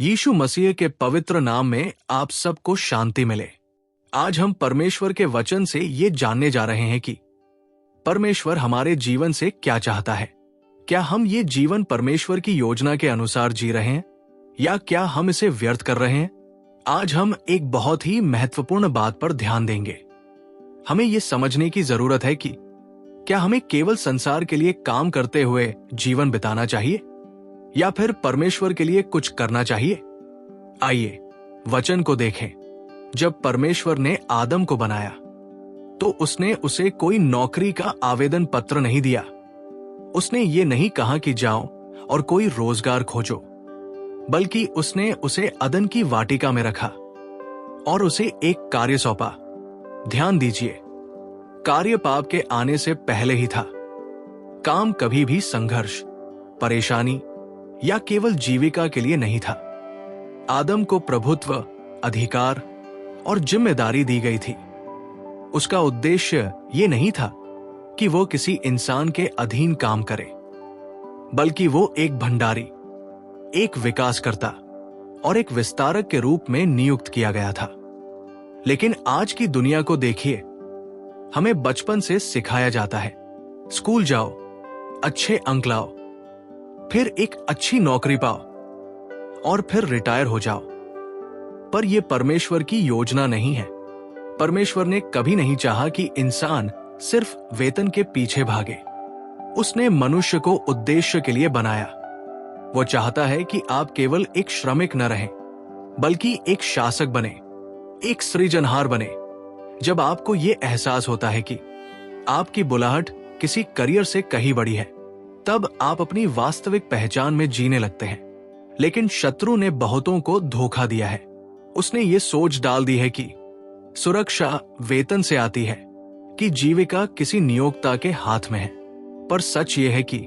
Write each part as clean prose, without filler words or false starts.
यीशु मसीह के पवित्र नाम में आप सबको शांति मिले। आज हम परमेश्वर के वचन से ये जानने जा रहे हैं कि परमेश्वर हमारे जीवन से क्या चाहता है। क्या हम ये जीवन परमेश्वर की योजना के अनुसार जी रहे हैं या क्या हम इसे व्यर्थ कर रहे हैं? आज हम एक बहुत ही महत्वपूर्ण बात पर ध्यान देंगे। हमें ये समझने की जरूरत है कि क्या हमें केवल संसार के लिए काम करते हुए जीवन बिताना चाहिए या फिर परमेश्वर के लिए कुछ करना चाहिए। आइए वचन को देखें। जब परमेश्वर ने आदम को बनाया तो उसने उसे कोई नौकरी का आवेदन पत्र नहीं दिया। उसने ये नहीं कहा कि जाओ और कोई रोजगार खोजो, बल्कि उसने उसे अदन की वाटिका में रखा और उसे एक कार्य सौंपा। ध्यान दीजिए, कार्य पाप के आने से पहले ही था। काम कभी भी संघर्ष, परेशानी या केवल जीविका के लिए नहीं था। आदम को प्रभुत्व, अधिकार और जिम्मेदारी दी गई थी। उसका उद्देश्य ये नहीं था कि वो किसी इंसान के अधीन काम करे, बल्कि वो एक भंडारी, एक विकासकर्ता और एक विस्तारक के रूप में नियुक्त किया गया था। लेकिन आज की दुनिया को देखिए। हमें बचपन से सिखाया जाता है, स्कूल जाओ, अच्छे अंक लाओ, फिर एक अच्छी नौकरी पाओ और फिर रिटायर हो जाओ। पर यह परमेश्वर की योजना नहीं है। परमेश्वर ने कभी नहीं चाहा कि इंसान सिर्फ वेतन के पीछे भागे। उसने मनुष्य को उद्देश्य के लिए बनाया। वो चाहता है कि आप केवल एक श्रमिक न रहें, बल्कि एक शासक बने, एक सृजनहार बने। जब आपको ये एहसास होता है कि आपकी बुलाहट किसी करियर से कहीं बड़ी है, तब आप अपनी वास्तविक पहचान में जीने लगते हैं। लेकिन शत्रु ने बहुतों को धोखा दिया है। उसने ये सोच डाल दी है कि सुरक्षा वेतन से आती है, कि जीविका किसी नियोक्ता के हाथ में है। पर सच ये है कि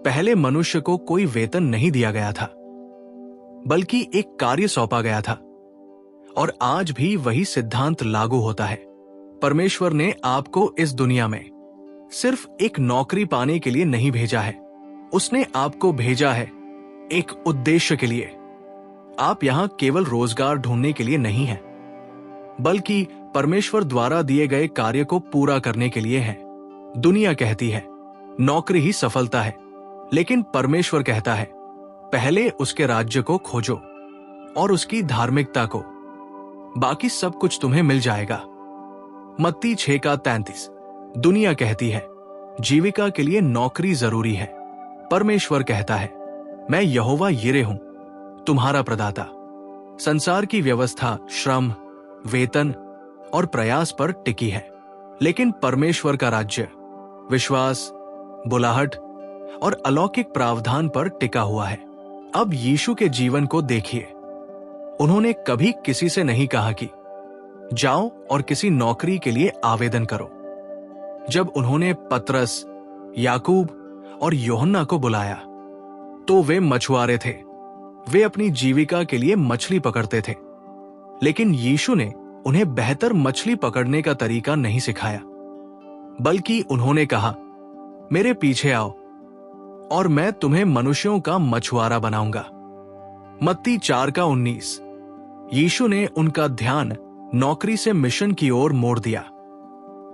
पहले मनुष्य को कोई वेतन नहीं दिया गया था, बल्कि एक कार्य सौंपा गया था। और आज भी वही सिद्धांत लागू होता है। परमेश्वर ने आपको इस दुनिया में सिर्फ एक नौकरी पाने के लिए नहीं भेजा है। उसने आपको भेजा है एक उद्देश्य के लिए। आप यहां केवल रोजगार ढूंढने के लिए नहीं हैं, बल्कि परमेश्वर द्वारा दिए गए कार्य को पूरा करने के लिए हैं। दुनिया कहती है नौकरी ही सफलता है, लेकिन परमेश्वर कहता है पहले उसके राज्य को खोजो और उसकी धार्मिकता को, बाकी सब कुछ तुम्हें मिल जाएगा। मत्ती 6:33। दुनिया कहती है जीविका के लिए नौकरी जरूरी है। परमेश्वर कहता है मैं यहोवा यिरे हूं, तुम्हारा प्रदाता। संसार की व्यवस्था श्रम, वेतन और प्रयास पर टिकी है, लेकिन परमेश्वर का राज्य विश्वास, बुलाहट और अलौकिक प्रावधान पर टिका हुआ है। अब यीशु के जीवन को देखिए। उन्होंने कभी किसी से नहीं कहा कि जाओ और किसी नौकरी के लिए आवेदन करो। जब उन्होंने पतरस, याकूब और यूहन्ना को बुलाया तो वे मछुआरे थे। वे अपनी जीविका के लिए मछली पकड़ते थे। लेकिन यीशु ने उन्हें बेहतर मछली पकड़ने का तरीका नहीं सिखाया, बल्कि उन्होंने कहा मेरे पीछे आओ और मैं तुम्हें मनुष्यों का मछुआरा बनाऊंगा। मत्ती 4:19। यीशु ने उनका ध्यान नौकरी से मिशन की ओर मोड़ दिया,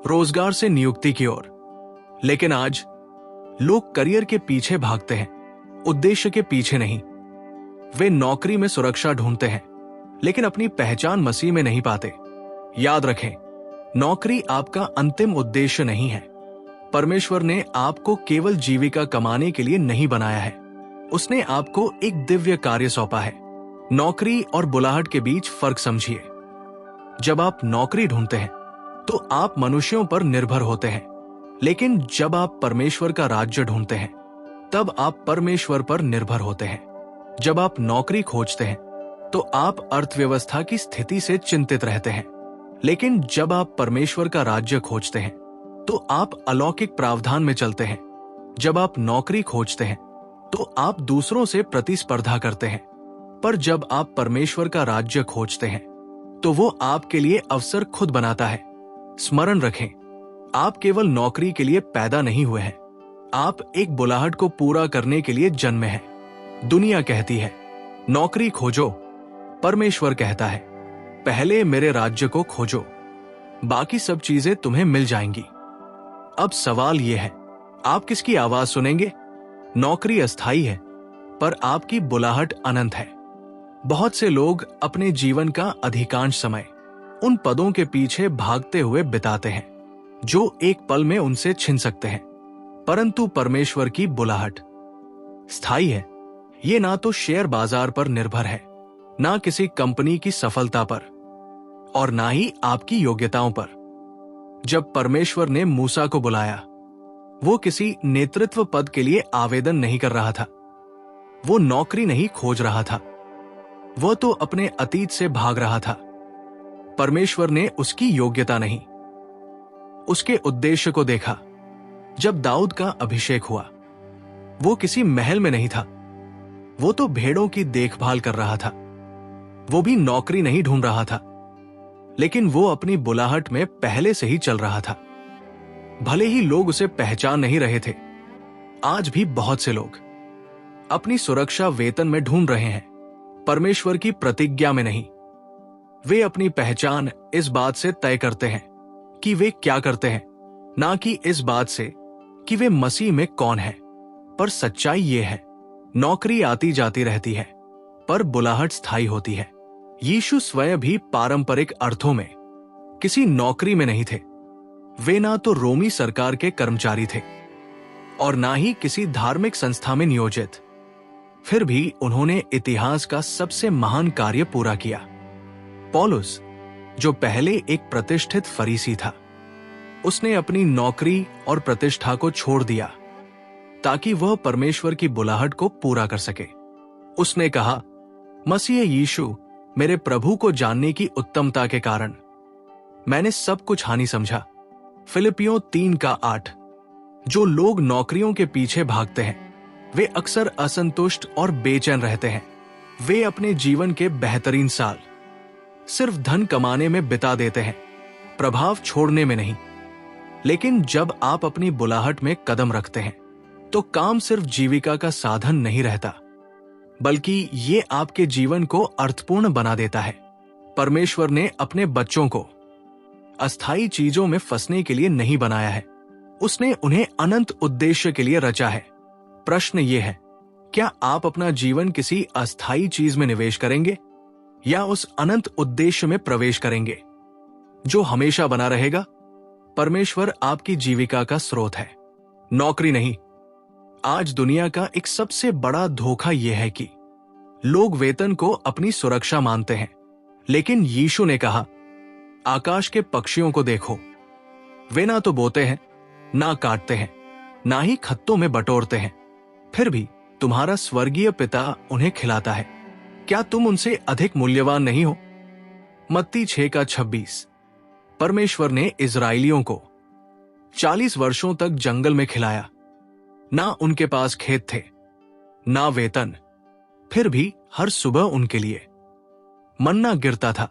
रोजगार से नियुक्ति की ओर। लेकिन आज लोग करियर के पीछे भागते हैं, उद्देश्य के पीछे नहीं। वे नौकरी में सुरक्षा ढूंढते हैं, लेकिन अपनी पहचान मसीह में नहीं पाते। याद रखें, नौकरी आपका अंतिम उद्देश्य नहीं है। परमेश्वर ने आपको केवल जीविका कमाने के लिए नहीं बनाया है। उसने आपको एक दिव्य कार्य सौंपा है। नौकरी और बुलाहट के बीच फर्क समझिए। जब आप नौकरी ढूंढते हैं तो आप मनुष्यों पर निर्भर होते हैं, लेकिन जब आप परमेश्वर का राज्य ढूंढते हैं तब आप परमेश्वर पर निर्भर होते हैं। जब आप नौकरी खोजते हैं तो आप अर्थव्यवस्था की स्थिति से चिंतित रहते हैं, लेकिन जब आप परमेश्वर का राज्य खोजते हैं तो आप अलौकिक प्रावधान में चलते हैं। जब आप नौकरी खोजते हैं तो आप दूसरों से प्रतिस्पर्धा करते हैं, पर जब आप परमेश्वर का राज्य खोजते हैं तो वो आपके लिए अवसर खुद बनाता है। स्मरण रखें, आप केवल नौकरी के लिए पैदा नहीं हुए हैं, आप एक बुलाहट को पूरा करने के लिए जन्मे हैं। दुनिया कहती है नौकरी खोजो, परमेश्वर कहता है, पहले मेरे राज्य को खोजो, बाकी सब चीजें तुम्हें मिल जाएंगी। अब सवाल यह है, आप किसकी आवाज सुनेंगे? नौकरी अस्थायी है, पर आपकी बुलाहट अनंत है। बहुत से लोग अपने जीवन का अधिकांश समय उन पदों के पीछे भागते हुए बिताते हैं जो एक पल में उनसे छिन सकते हैं, परंतु परमेश्वर की बुलाहट स्थायी है। ये ना तो शेयर बाजार पर निर्भर है, ना किसी कंपनी की सफलता पर, और ना ही आपकी योग्यताओं पर। जब परमेश्वर ने मूसा को बुलाया, वो किसी नेतृत्व पद के लिए आवेदन नहीं कर रहा था, वो नौकरी नहीं खोज रहा था, वो तो अपने अतीत से भाग रहा था। परमेश्वर ने उसकी योग्यता नहीं, उसके उद्देश्य को देखा। जब दाऊद का अभिषेक हुआ, वो किसी महल में नहीं था, वो तो भेड़ों की देखभाल कर रहा था। वो भी नौकरी नहीं ढूंढ रहा था, लेकिन वो अपनी बुलाहट में पहले से ही चल रहा था। भले ही लोग उसे पहचान नहीं रहे थे, आज भी बहुत से लोग अपनी सुरक्षा वेतन में ढूंढ रहे हैं, परमेश्वर की प्रतिज्ञा में नहीं। वे अपनी पहचान इस बात से तय करते हैं कि वे क्या करते हैं, ना कि इस बात से कि वे मसीह में कौन हैं। पर सच्चाई ये है, नौकरी आती जाती रहती है, पर बुलाहट स्थायी होती है। यीशु स्वयं भी पारंपरिक अर्थों में किसी नौकरी में नहीं थे। वे ना तो रोमी सरकार के कर्मचारी थे और ना ही किसी धार्मिक संस्था में नियोजित। फिर भी उन्होंने इतिहास का सबसे महान कार्य पूरा किया। पौलुस, जो पहले एक प्रतिष्ठित फरीसी था, उसने अपनी नौकरी और प्रतिष्ठा को छोड़ दिया ताकि वह परमेश्वर की बुलाहट को पूरा कर सके। उसने कहा, मसीह यीशु मेरे प्रभु को जानने की उत्तमता के कारण मैंने सब कुछ हानि समझा। फिलिपियों 3:8। जो लोग नौकरियों के पीछे भागते हैं, वे अक्सर असंतुष्ट और बेचैन रहते हैं। वे अपने जीवन के बेहतरीन साल सिर्फ धन कमाने में बिता देते हैं, प्रभाव छोड़ने में नहीं। लेकिन जब आप अपनी बुलाहट में कदम रखते हैं, तो काम सिर्फ जीविका का साधन नहीं रहता, बल्कि ये आपके जीवन को अर्थपूर्ण बना देता है। परमेश्वर ने अपने बच्चों को अस्थायी चीजों में फंसने के लिए नहीं बनाया है, उसने उन्हें अनंत उद्देश्य के लिए रचा है। प्रश्न ये है, क्या आप अपना जीवन किसी अस्थायी चीज में निवेश करेंगे या उस अनंत उद्देश्य में प्रवेश करेंगे जो हमेशा बना रहेगा? परमेश्वर आपकी जीविका का स्रोत है, नौकरी नहीं। आज दुनिया का एक सबसे बड़ा धोखा यह है कि लोग वेतन को अपनी सुरक्षा मानते हैं, लेकिन यीशु ने कहा, आकाश के पक्षियों को देखो, वे ना तो बोते हैं, ना काटते हैं, ना ही खत्तों में बटोरते हैं, फिर भी तुम्हारा स्वर्गीय पिता उन्हें खिलाता है। क्या तुम उनसे अधिक मूल्यवान नहीं हो? मत्ती 6:26। परमेश्वर ने इजराइलियों को 40 वर्षों तक जंगल में खिलाया। ना उनके पास खेत थे, ना वेतन, फिर भी हर सुबह उनके लिए मन्ना गिरता था।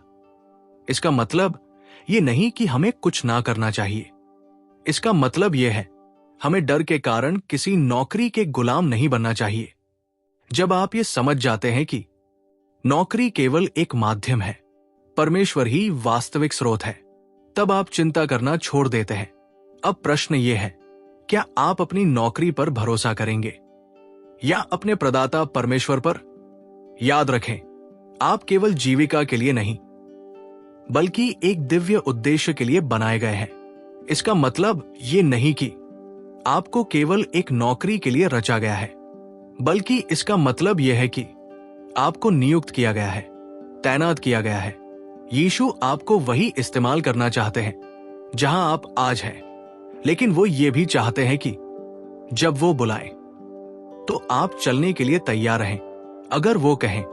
इसका मतलब ये नहीं कि हमें कुछ ना करना चाहिए। इसका मतलब यह है, हमें डर के कारण किसी नौकरी के गुलाम नहीं बनना चाहिए। जब आप ये समझ जाते हैं कि नौकरी केवल एक माध्यम है, परमेश्वर ही वास्तविक स्रोत है, तब आप चिंता करना छोड़ देते हैं। अब प्रश्न यह है, क्या आप अपनी नौकरी पर भरोसा करेंगे या अपने प्रदाता परमेश्वर पर? याद रखें, आप केवल जीविका के लिए नहीं, बल्कि एक दिव्य उद्देश्य के लिए बनाए गए हैं। इसका मतलब ये नहीं कि आपको केवल एक नौकरी के लिए रचा गया है, बल्कि इसका मतलब यह है कि आपको नियुक्त किया गया है, तैनात किया गया है। यीशु आपको वही इस्तेमाल करना चाहते हैं जहां आप आज हैं, लेकिन वो ये भी चाहते हैं कि जब वो बुलाएं तो आप चलने के लिए तैयार रहें। अगर वो कहें,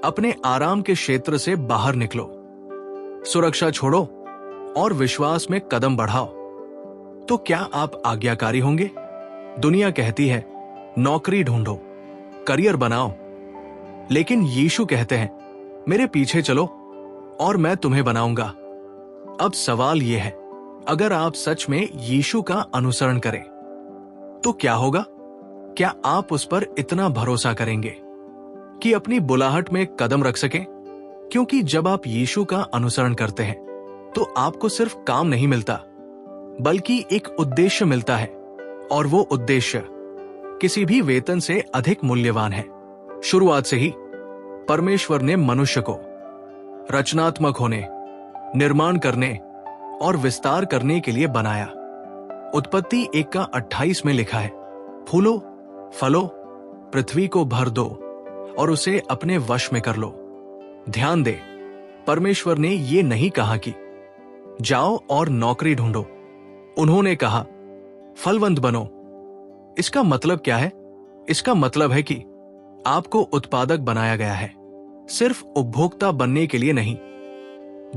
अपने आराम के क्षेत्र से बाहर निकलो, सुरक्षा छोड़ो और विश्वास में कदम बढ़ाओ, तो क्या आप आज्ञाकारी होंगे? दुनिया कहती है, नौकरी ढूंढो, करियर बनाओ, लेकिन यीशु कहते हैं, मेरे पीछे चलो और मैं तुम्हें बनाऊंगा। अब सवाल यह है, अगर आप सच में यीशु का अनुसरण करें तो क्या होगा? क्या आप उस पर इतना भरोसा करेंगे कि अपनी बुलाहट में कदम रख सकें। क्योंकि जब आप यीशु का अनुसरण करते हैं तो आपको सिर्फ काम नहीं मिलता, बल्कि एक उद्देश्य मिलता है, और वो उद्देश्य किसी भी वेतन से अधिक मूल्यवान है। शुरुआत से ही परमेश्वर ने मनुष्य को रचनात्मक होने, निर्माण करने और विस्तार करने के लिए बनाया। उत्पत्ति 1:28 में लिखा है, फूलो, फलो, पृथ्वी को भर दो और उसे अपने वश में कर लो। ध्यान दे, परमेश्वर ने ये नहीं कहा कि जाओ और नौकरी ढूंढो। उन्होंने कहा फलवंत बनो। इसका मतलब क्या है? इसका मतलब है कि आपको उत्पादक बनाया गया है, सिर्फ उपभोक्ता बनने के लिए नहीं।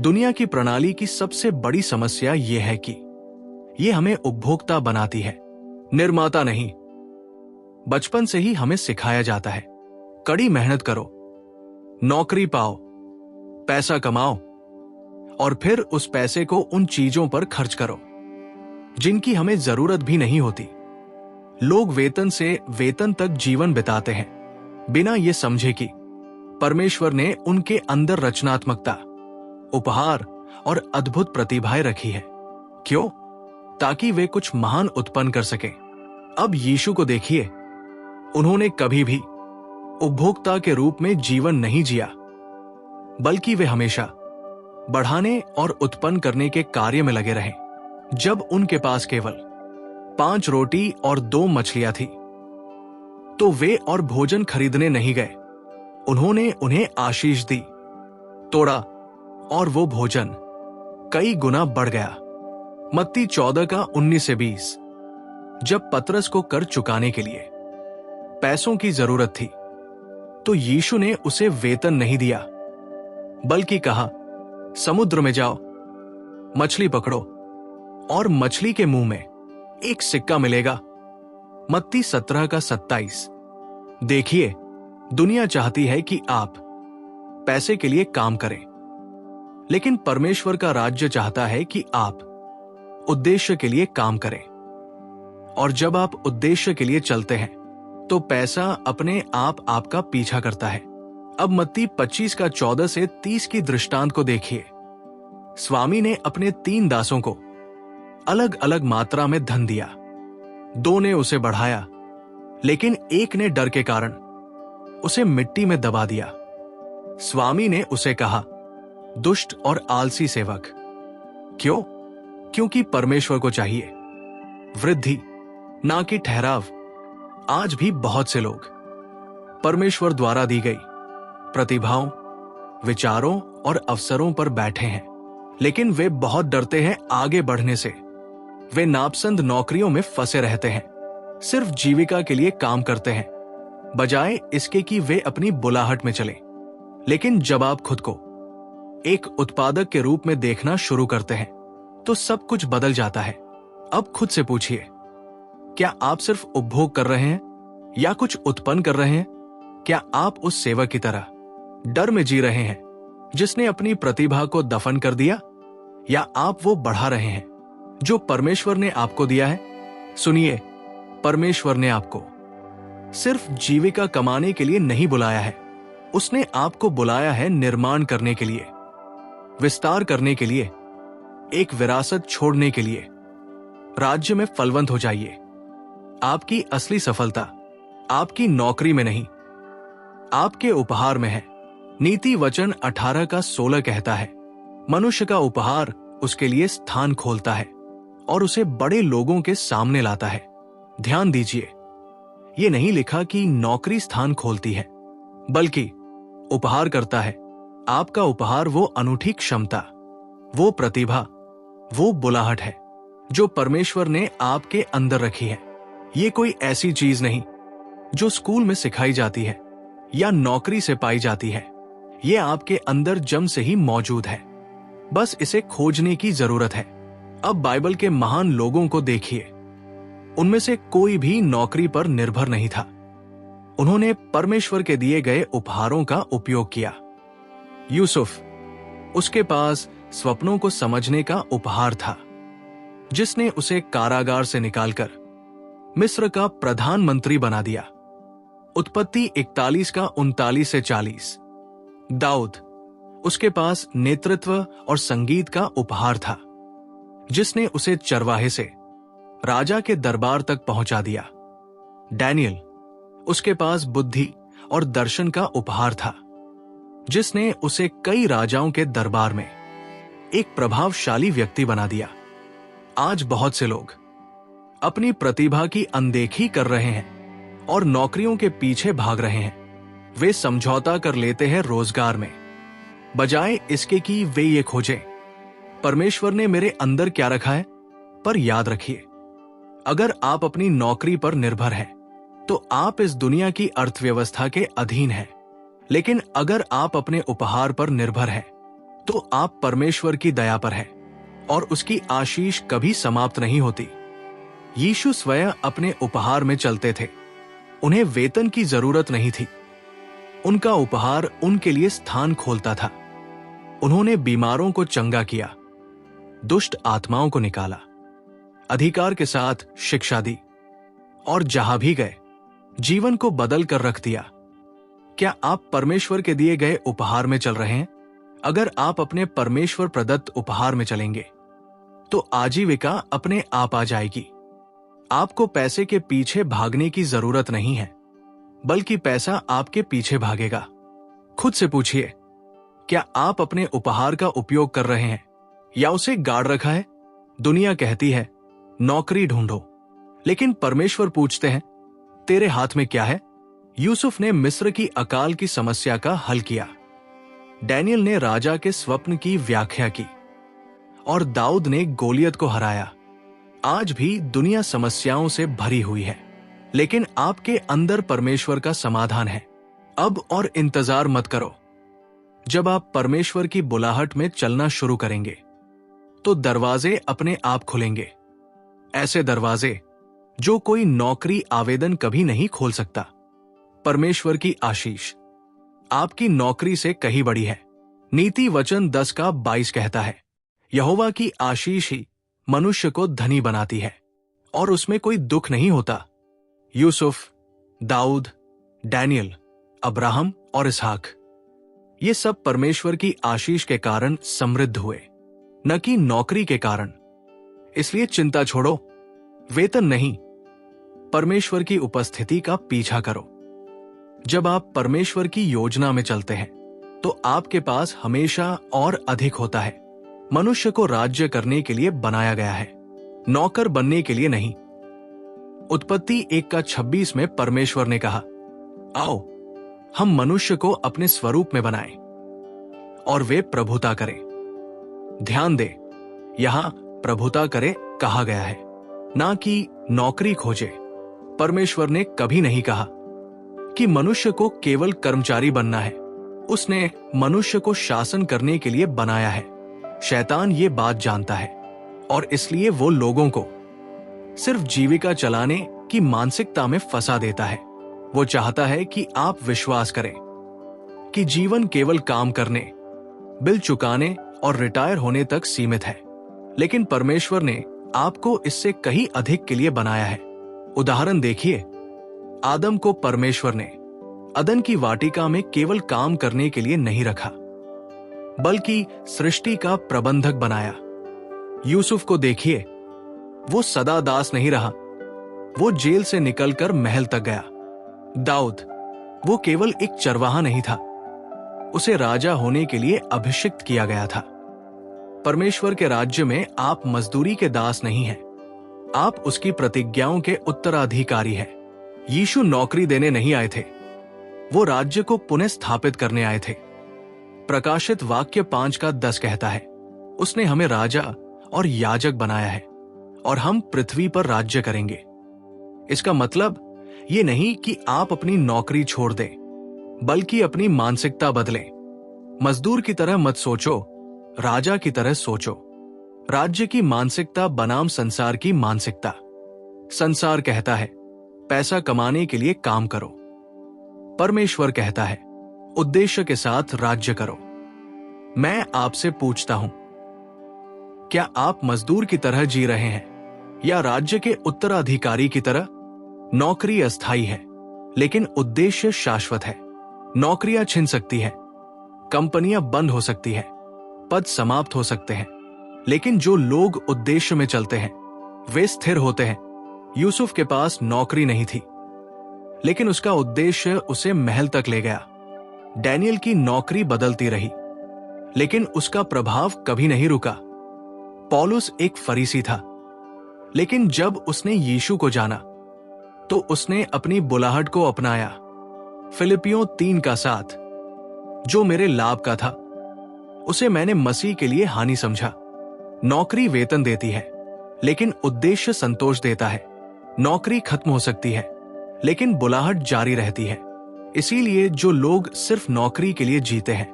दुनिया की प्रणाली की सबसे बड़ी समस्या यह है कि यह हमें उपभोक्ता बनाती है, निर्माता नहीं। बचपन से ही हमें सिखाया जाता है, कड़ी मेहनत करो, नौकरी पाओ, पैसा कमाओ और फिर उस पैसे को उन चीजों पर खर्च करो जिनकी हमें जरूरत भी नहीं होती। लोग वेतन से वेतन तक जीवन बिताते हैं बिना ये समझे कि परमेश्वर ने उनके अंदर रचनात्मकता, उपहार और अद्भुत प्रतिभाएं रखी है। क्यों? ताकि वे कुछ महान उत्पन्न कर सकें। अब यीशु को देखिए, उन्होंने कभी भी उपभोक्ता के रूप में जीवन नहीं जिया, बल्कि वे हमेशा बढ़ाने और उत्पन्न करने के कार्य में लगे रहे। जब उनके पास केवल 5 रोटी और 2 मछलियां थी तो वे और भोजन खरीदने नहीं गए। उन्होंने उन्हें आशीष दी, तोड़ा और वो भोजन कई गुना बढ़ गया। मत्ती 14:19-20। जब पतरस को कर चुकाने के लिए पैसों की जरूरत थी तो यीशु ने उसे वेतन नहीं दिया, बल्कि कहा समुद्र में जाओ, मछली पकड़ो और मछली के मुंह में एक सिक्का मिलेगा। मत्ती 17:27। देखिए, दुनिया चाहती है कि आप पैसे के लिए काम करें, लेकिन परमेश्वर का राज्य चाहता है कि आप उद्देश्य के लिए काम करें। और जब आप उद्देश्य के लिए चलते हैं तो पैसा अपने आप आपका पीछा करता है। अब मत्ती 25:14-30 की दृष्टांत को देखिए। स्वामी ने अपने 3 दासों को अलग अलग मात्रा में धन दिया। 2 ने उसे बढ़ाया, लेकिन एक ने डर के कारण उसे मिट्टी में दबा दिया। स्वामी ने उसे कहा, दुष्ट और आलसी सेवक। क्यों? क्योंकि परमेश्वर को चाहिए वृद्धि, ना कि ठहराव। आज भी बहुत से लोग परमेश्वर द्वारा दी गई प्रतिभाओं, विचारों और अवसरों पर बैठे हैं, लेकिन वे बहुत डरते हैं आगे बढ़ने से। वे नापसंद नौकरियों में फंसे रहते हैं, सिर्फ जीविका के लिए काम करते हैं, बजाय इसके कि वे अपनी बुलाहट में चलें। लेकिन जब आप खुद को एक उत्पादक के रूप में देखना शुरू करते हैं तो सब कुछ बदल जाता है। अब खुद से पूछिए, क्या आप सिर्फ उपभोग कर रहे हैं या कुछ उत्पन्न कर रहे हैं? क्या आप उस सेवक की तरह डर में जी रहे हैं जिसने अपनी प्रतिभा को दफन कर दिया, या आप वो बढ़ा रहे हैं जो परमेश्वर ने आपको दिया है? सुनिए, परमेश्वर ने आपको सिर्फ जीविका कमाने के लिए नहीं बुलाया है, उसने आपको बुलाया है निर्माण करने के लिए, विस्तार करने के लिए, एक विरासत छोड़ने के लिए। राज्य में फलवंत हो जाइए। आपकी असली सफलता आपकी नौकरी में नहीं, आपके उपहार में है। नीति वचन 18:16 कहता है, मनुष्य का उपहार उसके लिए स्थान खोलता है और उसे बड़े लोगों के सामने लाता है। ध्यान दीजिए, ये नहीं लिखा कि नौकरी स्थान खोलती है, बल्कि उपहार करता है। आपका उपहार वो अनूठी क्षमता, वो प्रतिभा, वो बुलाहट है जो परमेश्वर ने आपके अंदर रखी है। ये कोई ऐसी चीज नहीं जो स्कूल में सिखाई जाती है या नौकरी से पाई जाती है। ये आपके अंदर जन्म से ही मौजूद है, बस इसे खोजने की जरूरत है। अब बाइबल के महान लोगों को देखिए, उनमें से कोई भी नौकरी पर निर्भर नहीं था। उन्होंने परमेश्वर के दिए गए उपहारों का उपयोग किया। यूसुफ, उसके पास स्वप्नों को समझने का उपहार था, जिसने उसे कारागार से निकालकर मिस्र का प्रधानमंत्री बना दिया। उत्पत्ति 41 का 39 से 40। दाऊद, उसके पास नेतृत्व और संगीत का उपहार था, जिसने उसे चरवाहे से राजा के दरबार तक पहुंचा दिया। डैनियल, उसके पास बुद्धि और दर्शन का उपहार था, जिसने उसे कई राजाओं के दरबार में एक प्रभावशाली व्यक्ति बना दिया। आज बहुत से लोग अपनी प्रतिभा की अनदेखी कर रहे हैं और नौकरियों के पीछे भाग रहे हैं। वे समझौता कर लेते हैं रोजगार में, बजाय इसके कि वे ये खोजें परमेश्वर ने मेरे अंदर क्या रखा है। पर याद रखिए, अगर आप अपनी नौकरी पर निर्भर हैं, तो आप इस दुनिया की अर्थव्यवस्था के अधीन हैं। लेकिन अगर आप अपने उपहार पर निर्भर हैं, तो आप परमेश्वर की दया पर हैं और उसकी आशीष कभी समाप्त नहीं होती। यीशु स्वयं अपने उपहार में चलते थे। उन्हें वेतन की जरूरत नहीं थी। उनका उपहार उनके लिए स्थान खोलता था। उन्होंने बीमारों को चंगा किया, दुष्ट आत्माओं को निकाला, अधिकार के साथ शिक्षा दी और जहां भी गए जीवन को बदल कर रख दिया। क्या आप परमेश्वर के दिए गए उपहार में चल रहे हैं? अगर आप अपने परमेश्वर प्रदत्त उपहार में चलेंगे, तो आजीविका अपने आप आ जाएगी। आपको पैसे के पीछे भागने की जरूरत नहीं है, बल्कि पैसा आपके पीछे भागेगा। खुद से पूछिए, क्या आप अपने उपहार का उपयोग कर रहे हैं या उसे गाड़ रखा है? दुनिया कहती है नौकरी ढूंढो, लेकिन परमेश्वर पूछते हैं तेरे हाथ में क्या है? यूसुफ ने मिस्र की अकाल की समस्या का हल किया। डैनियल ने राजा के स्वप्न की व्याख्या की और दाऊद ने गोलियत को हराया। आज भी दुनिया समस्याओं से भरी हुई है, लेकिन आपके अंदर परमेश्वर का समाधान है। अब और इंतजार मत करो। जब आप परमेश्वर की बुलाहट में चलना शुरू करेंगे, तो दरवाजे अपने आप खुलेंगे। ऐसे दरवाजे जो कोई नौकरी आवेदन कभी नहीं खोल सकता। परमेश्वर की आशीष आपकी नौकरी से कहीं बड़ी है। नीति वचन 10 का 22 कहता है, यहोवा की आशीष ही मनुष्य को धनी बनाती है और उसमें कोई दुख नहीं होता। यूसुफ, दाऊद, डैनियल, अब्राहम और इसहाक, ये सब परमेश्वर की आशीष के कारण समृद्ध हुए, न कि नौकरी के कारण। इसलिए चिंता छोड़ो, वेतन नहीं, परमेश्वर की उपस्थिति का पीछा करो। जब आप परमेश्वर की योजना में चलते हैं, तो आपके पास हमेशा और अधिक होता है। मनुष्य को राज्य करने के लिए बनाया गया है, नौकर बनने के लिए नहीं। उत्पत्ति 1 का 26 में परमेश्वर ने कहा, आओ हम मनुष्य को अपने स्वरूप में बनाएं और वे प्रभुता करें। ध्यान दे, यहां प्रभुता करे कहा गया है, ना कि नौकरी खोजे। परमेश्वर ने कभी नहीं कहा कि मनुष्य को केवल कर्मचारी बनना है। उसने मनुष्य को शासन करने के लिए बनाया है। शैतान ये बात जानता है और इसलिए वो लोगों को सिर्फ जीविका चलाने की मानसिकता में फंसा देता है। वो चाहता है कि आप विश्वास करें कि जीवन केवल काम करने, बिल चुकाने और रिटायर होने तक सीमित है। लेकिन परमेश्वर ने आपको इससे कहीं अधिक के लिए बनाया है। उदाहरण देखिए, आदम को परमेश्वर ने अदन की वाटिका में केवल काम करने के लिए नहीं रखा, बल्कि सृष्टि का प्रबंधक बनाया। यूसुफ को देखिए, वो सदा दास नहीं रहा, वो जेल से निकलकर महल तक गया। दाऊद, वो केवल एक चरवाहा नहीं था, उसे राजा होने के लिए अभिषिक्त किया गया था। परमेश्वर के राज्य में आप मजदूरी के दास नहीं हैं, आप उसकी प्रतिज्ञाओं के उत्तराधिकारी हैं। यीशु नौकरी देने नहीं आए थे, वो राज्य को पुनः स्थापित करने आए थे। प्रकाशित वाक्य 5 का 10 कहता है, उसने हमें राजा और याजक बनाया है और हम पृथ्वी पर राज्य करेंगे। इसका मतलब ये नहीं कि आप अपनी नौकरी छोड़ दें, बल्कि अपनी मानसिकता बदलें। मजदूर की तरह मत सोचो, राजा की तरह सोचो। राज्य की मानसिकता बनाम संसार की मानसिकता। संसार कहता है पैसा कमाने के लिए काम करो, परमेश्वर कहता है उद्देश्य के साथ राज्य करो। मैं आपसे पूछता हूं, क्या आप मजदूर की तरह जी रहे हैं या राज्य के उत्तराधिकारी की तरह? नौकरी अस्थायी है, लेकिन उद्देश्य शाश्वत है। नौकरियां छिन सकती हैं, कंपनियां बंद हो सकती हैं, पद समाप्त हो सकते हैं, लेकिन जो लोग उद्देश्य में चलते हैं वे स्थिर होते हैं। यूसुफ के पास नौकरी नहीं थी, लेकिन उसका उद्देश्य उसे महल तक ले गया। डैनियल की नौकरी बदलती रही, लेकिन उसका प्रभाव कभी नहीं रुका। पौलुस एक फरीसी था, लेकिन जब उसने यीशु को जाना तो उसने अपनी बुलाहट को अपनाया। फिलिपियों 3:7, जो मेरे लाभ का था उसे मैंने मसीह के लिए हानि समझा। नौकरी वेतन देती है, लेकिन उद्देश्य संतोष देता है। नौकरी खत्म हो सकती है, लेकिन बुलाहट जारी रहती है। इसीलिए जो लोग सिर्फ नौकरी के लिए जीते हैं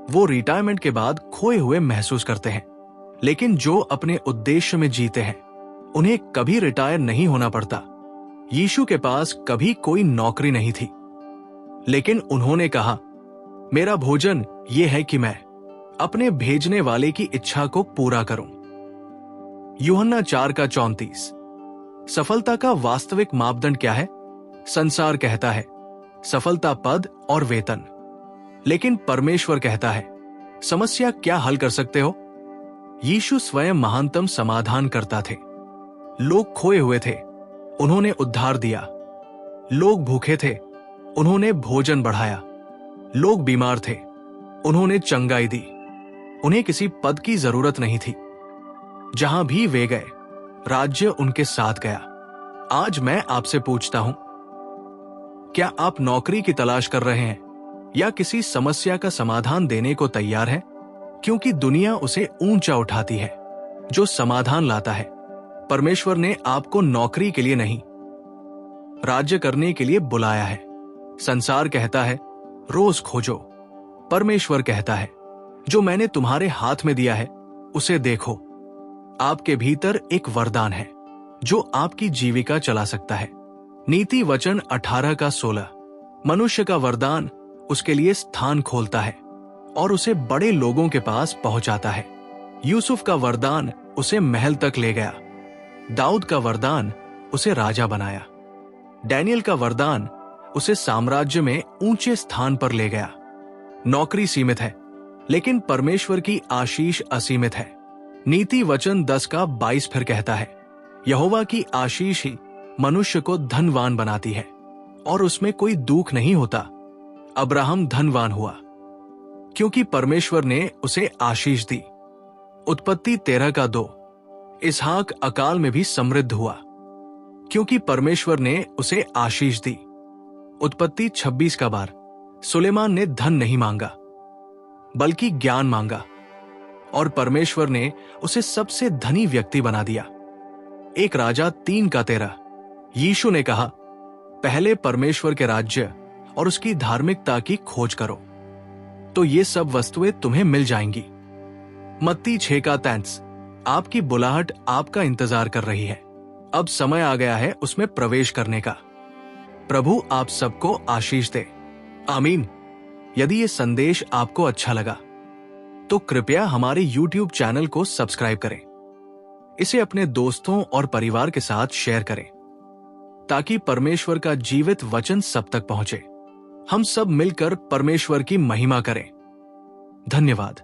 वो रिटायरमेंट के बाद खोए हुए महसूस करते हैं, लेकिन जो अपने उद्देश्य में जीते हैं उन्हें कभी रिटायर नहीं होना पड़ता। यीशु के पास कभी कोई नौकरी नहीं थी, लेकिन उन्होंने कहा, मेरा भोजन ये है कि मैं अपने भेजने वाले की इच्छा को पूरा करूं। यूहन्ना 4:34। सफलता का वास्तविक मापदंड क्या है? संसार कहता है सफलता पद और वेतन, लेकिन परमेश्वर कहता है समस्या क्या हल कर सकते हो? यीशु स्वयं महानतम समाधान करता थे। लोग खोए हुए थे, उन्होंने उद्धार दिया। लोग भूखे थे, उन्होंने भोजन बढ़ाया। लोग बीमार थे, उन्होंने चंगाई दी। उन्हें किसी पद की जरूरत नहीं थी। जहां भी वे गए राज्य उनके साथ गया। आज मैं आपसे पूछता हूं, क्या आप नौकरी की तलाश कर रहे हैं या किसी समस्या का समाधान देने को तैयार हैं? क्योंकि दुनिया उसे ऊंचा उठाती है जो समाधान लाता है। परमेश्वर ने आपको नौकरी के लिए नहीं, राज्य करने के लिए बुलाया है। संसार कहता है रोज खोजो, परमेश्वर कहता है जो मैंने तुम्हारे हाथ में दिया है उसे देखो। आपके भीतर एक वरदान है जो आपकी जीविका चला सकता है। नीति वचन 18:16। मनुष्य का वरदान उसके लिए स्थान खोलता है और उसे बड़े लोगों के पास पहुंचाता है। यूसुफ का वरदान उसे महल तक ले गया। दाऊद का वरदान उसे राजा बनाया। डैनियल का वरदान उसे साम्राज्य में ऊंचे स्थान पर ले गया। नौकरी सीमित है, लेकिन परमेश्वर की आशीष असीमित है। नीति वचन 10:22 फिर कहता है, यहोवा की आशीष ही मनुष्य को धनवान बनाती है और उसमें कोई दुख नहीं होता। अब्राहम धनवान हुआ क्योंकि परमेश्वर ने उसे आशीष दी। उत्पत्ति 13:2। इसहाक अकाल में भी समृद्ध हुआ क्योंकि परमेश्वर ने उसे आशीष दी। उत्पत्ति 26:12। सुलेमान ने धन नहीं मांगा बल्कि ज्ञान मांगा और परमेश्वर ने उसे सबसे धनी व्यक्ति बना दिया। एक राजा 3:13। यीशु ने कहा, पहले परमेश्वर के राज्य और उसकी धार्मिकता की खोज करो तो ये सब वस्तुएं तुम्हें मिल जाएंगी। मत्ती 6:33। आपकी बुलाहट आपका इंतजार कर रही है। अब समय आ गया है उसमें प्रवेश करने का। प्रभु आप सबको आशीष दे। आमीन। यदि ये संदेश आपको अच्छा लगा तो कृपया हमारे YouTube चैनल को सब्सक्राइब करें। इसे अपने दोस्तों और परिवार के साथ शेयर करें ताकि परमेश्वर का जीवित वचन सब तक पहुंचे। हम सब मिलकर परमेश्वर की महिमा करें। धन्यवाद।